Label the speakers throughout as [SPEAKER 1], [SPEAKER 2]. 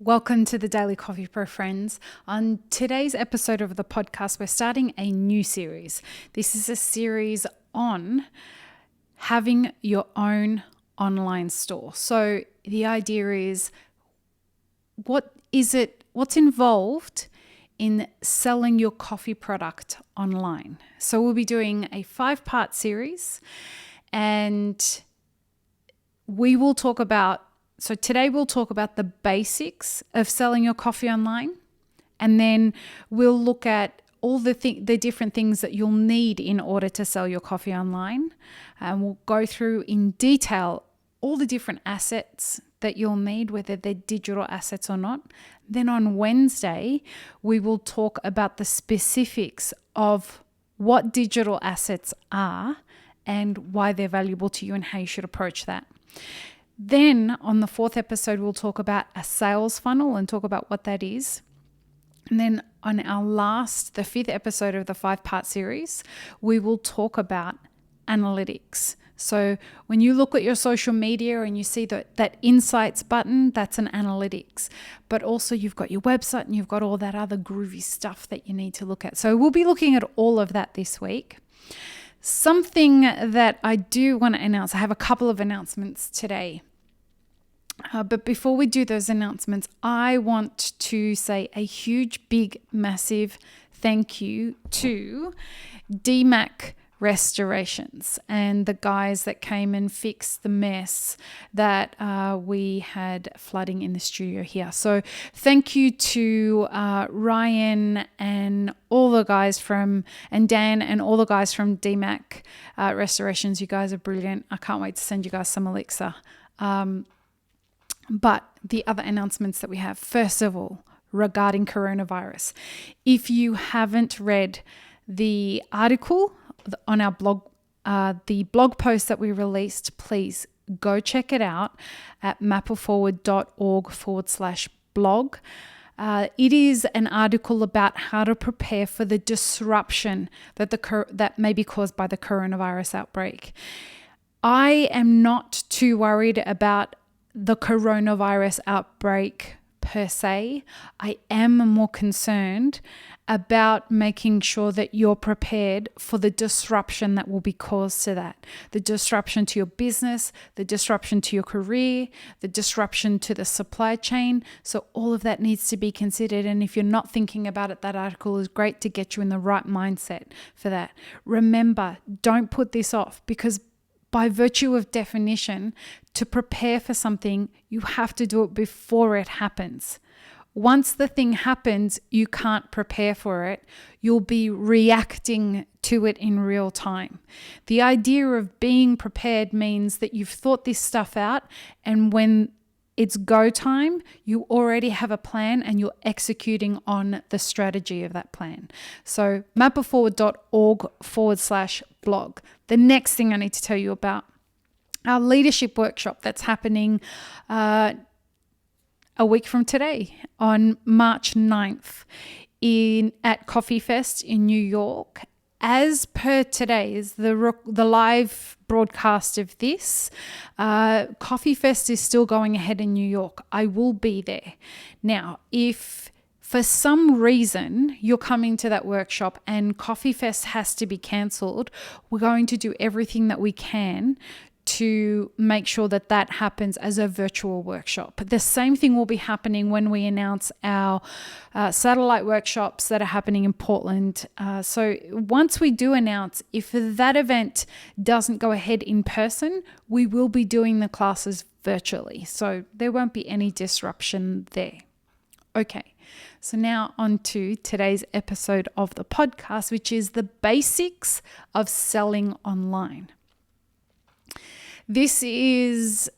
[SPEAKER 1] Welcome to the Daily Coffee Pro friends. On today's episode of the podcast, we're starting a new series. This is a series on having your own online store. So the idea is, what's involved in selling your coffee product online? So we'll be doing a 5-part series, and today we'll talk about the basics of selling your coffee online, and then we'll look at all the different things that you'll need in order to sell your coffee online. And we'll go through in detail all the different assets that you'll need, whether they're digital assets or not. Then on Wednesday, we will talk about the specifics of what digital assets are and why they're valuable to you and how you should approach that. Then on the 4th episode, we'll talk about a sales funnel and talk about what that is. And then on the 5th episode of the 5-part series, we will talk about analytics. So when you look at your social media and you see that insights button, that's an analytics. But also you've got your website and you've got all that other groovy stuff that you need to look at. So we'll be looking at all of that this week. Something that I do want to announce, I have a couple of announcements today. But before we do those announcements, I want to say a huge, big, massive thank you to DMAC Restorations and the guys that came and fixed the mess that we had flooding in the studio here. So thank you to Ryan and all the guys and Dan and all the guys from DMAC Restorations. You guys are brilliant. I can't wait to send you guys some elixir. But the other announcements that we have, first of all, regarding coronavirus. If you haven't read the article on our blog, the blog post that we released, please go check it out at mapperforward.org/blog. It is an article about how to prepare for the disruption that may be caused by the coronavirus outbreak. I am not too worried about the coronavirus outbreak per se. I am more concerned about making sure that you're prepared for the disruption that will be caused to that. The disruption to your business, the disruption to your career, the disruption to the supply chain. So all of that needs to be considered. And if you're not thinking about it, that article is great to get you in the right mindset for that. Remember, don't put this off, because by virtue of definition, to prepare for something, you have to do it before it happens. Once the thing happens, you can't prepare for it. You'll be reacting to it in real time. The idea of being prepared means that you've thought this stuff out, and when it's go time, you already have a plan and you're executing on the strategy of that plan. So mapperforward.org/blog. The next thing I need to tell you about, our leadership workshop that's happening a week from today on March 9th at Coffee Fest in New York. As per today's the live broadcast of this, Coffee Fest is still going ahead in New York. I will be there. Now, if for some reason you're coming to that workshop and Coffee Fest has to be cancelled, we're going to do everything that we can to make sure that happens as a virtual workshop. The same thing will be happening when we announce our satellite workshops that are happening in Portland. So once we do announce, if that event doesn't go ahead in person, we will be doing the classes virtually. So there won't be any disruption there. Okay, so now on to today's episode of the podcast, which is the basics of selling online. This is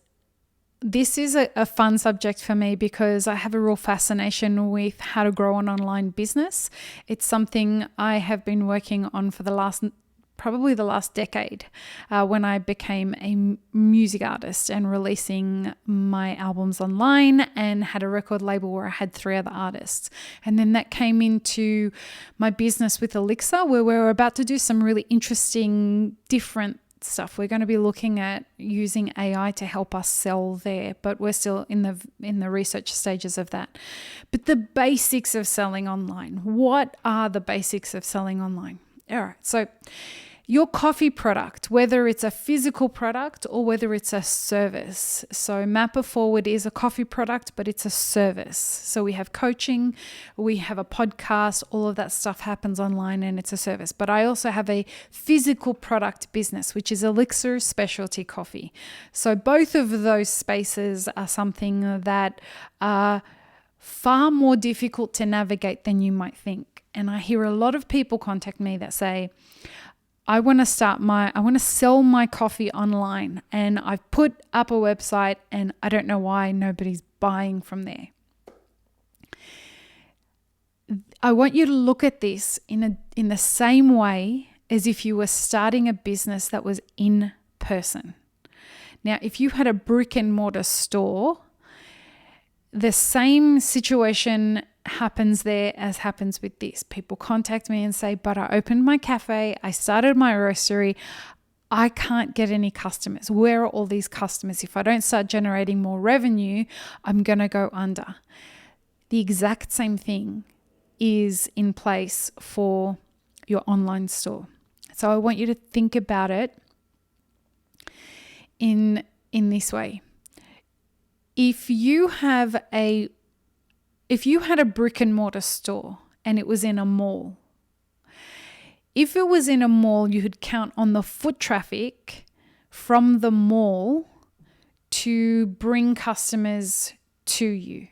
[SPEAKER 1] a fun subject for me because I have a real fascination with how to grow an online business. It's something I have been working on for probably the last decade, when I became a music artist and releasing my albums online and had a record label where I had 3 other artists. And then that came into my business with Elixir, where we were about to do some really interesting, different stuff. We're going to be looking at using AI to help us sell there, but we're still in the research stages of that. But the basics of selling online. What are the basics of selling online? All right. So your coffee product, whether it's a physical product or whether it's a service. So Map It Forward is a coffee product, but it's a service. So we have coaching, we have a podcast, all of that stuff happens online and it's a service. But I also have a physical product business, which is Elixir Specialty Coffee. So both of those spaces are something that are far more difficult to navigate than you might think. And I hear a lot of people contact me that say, I want to sell my coffee online, and I've put up a website and I don't know why nobody's buying from there. I want you to look at this in the same way as if you were starting a business that was in person. Now, if you had a brick and mortar store, the same situation happens there as happens with this. People contact me and say, but I opened my cafe, I started my roastery, I can't get any customers. Where are all these customers? If I don't start generating more revenue, I'm going to go under. The exact same thing is in place for your online store. So I want you to think about it in this way. If you had a brick and mortar store and it was in a mall, if it was in a mall, you could count on the foot traffic from the mall to bring customers to you.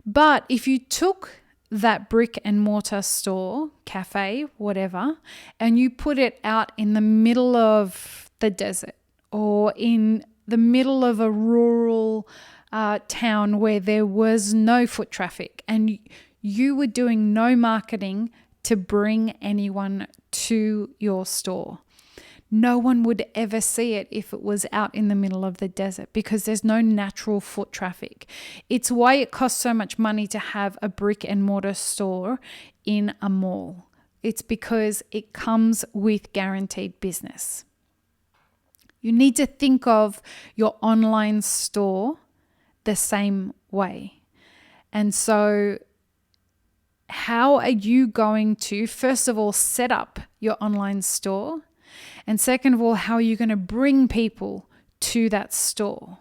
[SPEAKER 1] But if you took that brick and mortar store, cafe, whatever, and you put it out in the middle of the desert or in the middle of a rural town where there was no foot traffic and you were doing no marketing to bring anyone to your store, no one would ever see it if it was out in the middle of the desert because there's no natural foot traffic. It's why it costs so much money to have a brick and mortar store in a mall. It's because it comes with guaranteed business. You need to think of your online store the same way. And so how are you going to, first of all, set up your online store? And second of all, how are you going to bring people to that store?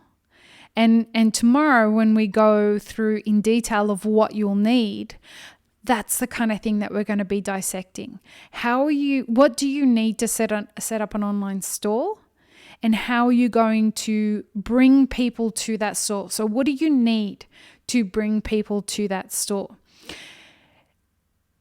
[SPEAKER 1] And tomorrow when we go through in detail of what you'll need, that's the kind of thing that we're going to be dissecting. What do you need to set up an online store? And how are you going to bring people to that store? So what do you need to bring people to that store?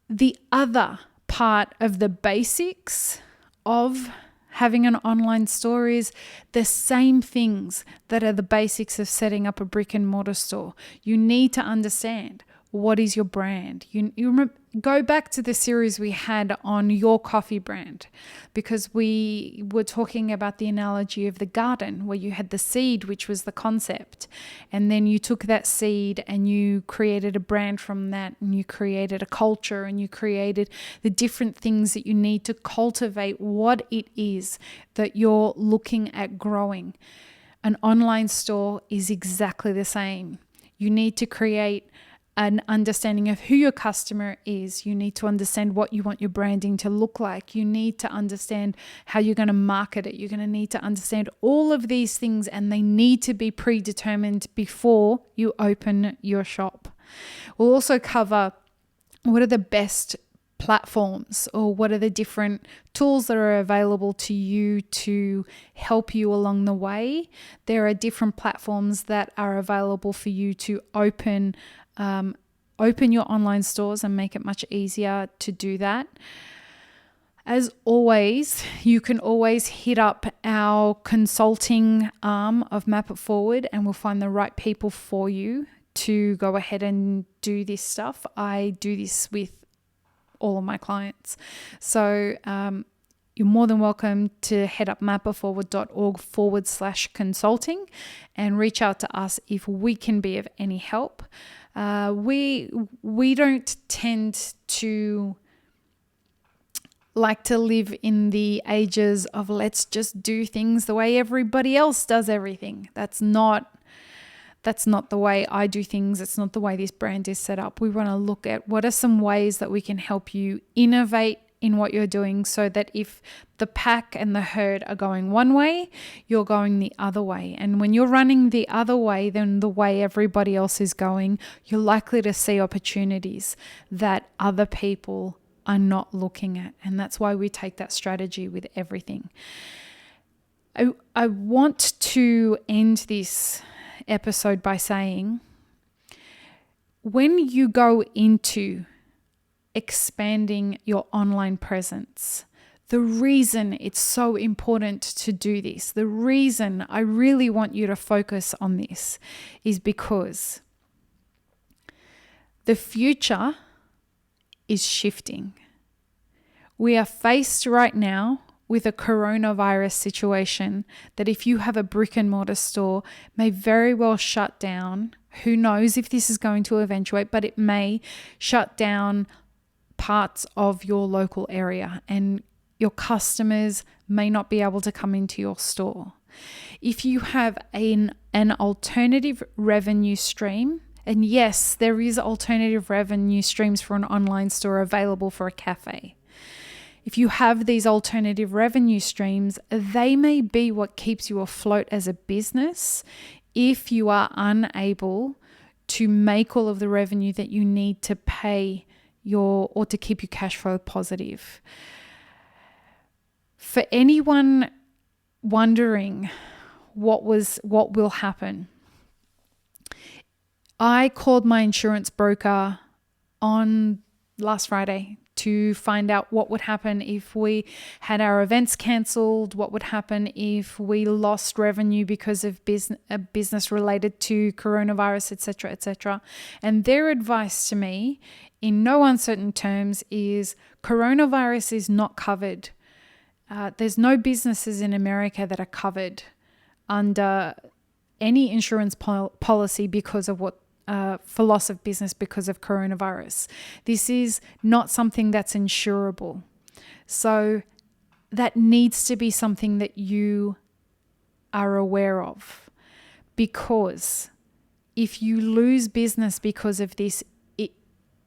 [SPEAKER 1] The other part of the basics of having an online store is the same things that are the basics of setting up a brick and mortar store. You need to understand, what is your brand? You remember, go back to the series we had on your coffee brand, because we were talking about the analogy of the garden where you had the seed, which was the concept. And then you took that seed and you created a brand from that, and you created a culture, and you created the different things that you need to cultivate what it is that you're looking at growing. An online store is exactly the same. You need to create an understanding of who your customer is. You need to understand what you want your branding to look like. You need to understand how you're going to market it. You're going to need to understand all of these things, and they need to be predetermined before you open your shop. We'll also cover what are the best platforms, or what are the different tools that are available to you to help you along the way. There are different platforms that are available for you to open your online stores and make it much easier to do that. As always, you can always hit up our consulting arm of Map It Forward, and we'll find the right people for you to go ahead and do this stuff. I do this with all of my clients. So you're more than welcome to head up mapitforward.org/consulting and reach out to us if we can be of any help. We don't tend to like to live in the ages of let's just do things the way everybody else does everything. That's not the way I do things. It's not the way this brand is set up. We want to look at what are some ways that we can help you innovate in what you're doing so that if the pack and the herd are going one way, you're going the other way. And when you're running the other way than the way everybody else is going, you're likely to see opportunities that other people are not looking at. And that's why we take that strategy with everything. I want to end this episode by saying, when you go into expanding your online presence, the reason it's so important to do this, the reason I really want you to focus on this is because the future is shifting. We are faced right now with a coronavirus situation that if you have a brick and mortar store may very well shut down. Who knows if this is going to eventuate, but it may shut down parts of your local area and your customers may not be able to come into your store. If you have an alternative revenue stream, and yes, there is alternative revenue streams for an online store available for a cafe. If you have these alternative revenue streams, they may be what keeps you afloat as a business if you are unable to make all of the revenue that you need to pay or to keep your cash flow positive. For anyone wondering what will happen, I called my insurance broker on last Friday to find out what would happen if we had our events cancelled, what would happen if we lost revenue because of business related to coronavirus, etc., etc. And their advice to me, in no uncertain terms, is coronavirus is not covered. There's no businesses in America that are covered under any insurance policy because of for loss of business because of coronavirus. This is not something that's insurable. So that needs to be something that you are aware of, because if you lose business because of this,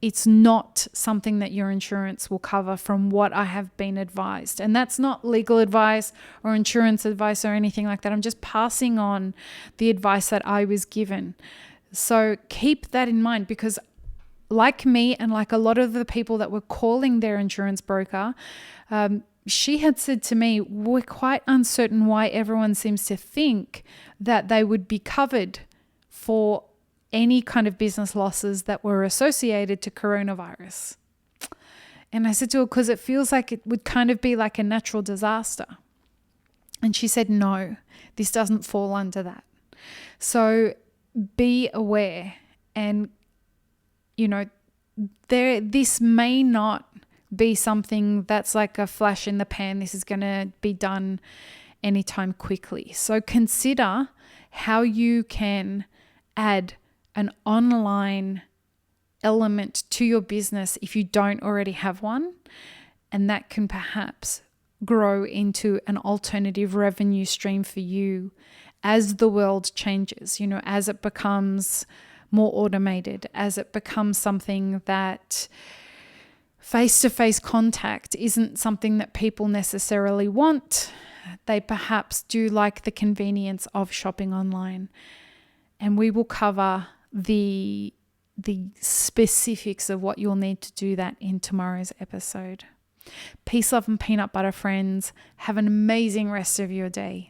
[SPEAKER 1] it's not something that your insurance will cover from what I have been advised. And that's not legal advice or insurance advice or anything like that. I'm just passing on the advice that I was given. So keep that in mind, because like me and like a lot of the people that were calling their insurance broker, she had said to me, we're quite uncertain why everyone seems to think that they would be covered for any kind of business losses that were associated to coronavirus. And I said to her, because it feels like it would kind of be like a natural disaster. And she said, no, this doesn't fall under that. So be aware, and this may not be something that's like a flash in the pan. This is going to be done anytime quickly. So consider how you can add an online element to your business if you don't already have one, and that can perhaps grow into an alternative revenue stream for you as the world changes, as it becomes more automated, as it becomes something that face-to-face contact isn't something that people necessarily want. They perhaps do like the convenience of shopping online. And we will cover the specifics of what you'll need to do that in tomorrow's episode. Peace, love, and peanut butter, friends. Have an amazing rest of your day.